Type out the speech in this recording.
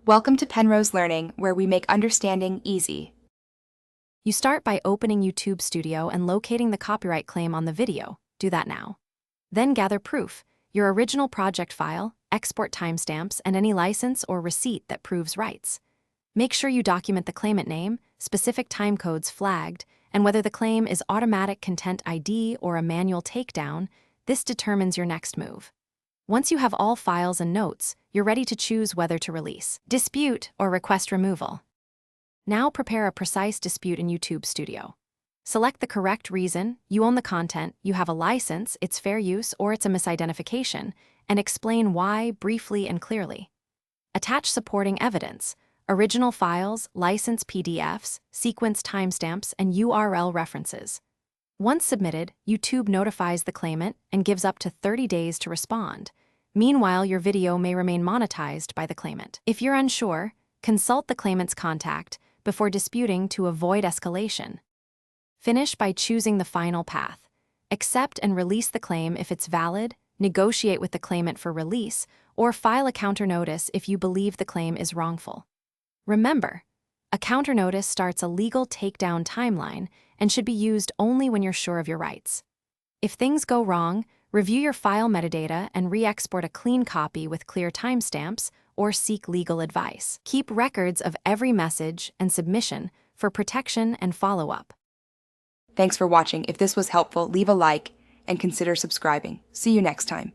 Welcome to Penrose Learning, where we make understanding easy. You start by opening YouTube Studio and locating the copyright claim on the video. Do that now. Then gather proof, your original project file, export timestamps, and any license or receipt that proves rights. Make sure you document the claimant name, specific timecodes flagged, and whether the claim is automatic content ID or a manual takedown. This determines your next move. Once you have all files and notes, you're ready to choose whether to release, dispute, or request removal. Now prepare a precise dispute in YouTube Studio. Select the correct reason, you own the content, you have a license, it's fair use, or it's a misidentification, and explain why briefly and clearly. Attach supporting evidence, original files, license PDFs, sequence timestamps, and URL references. Once submitted, YouTube notifies the claimant and gives up to 30 days to respond. Meanwhile, your video may remain monetized by the claimant. If you're unsure, consult the claimant's contact before disputing to avoid escalation. Finish by choosing the final path. Accept and release the claim if it's valid, negotiate with the claimant for release, or file a counter notice if you believe the claim is wrongful. Remember, a counter notice starts a legal takedown timeline and should be used only when you're sure of your rights. If things go wrong, review your file metadata and re-export a clean copy with clear timestamps or seek legal advice. Keep records of every message and submission for protection and follow-up. Thanks for watching. If this was helpful, leave a like and consider subscribing. See you next time.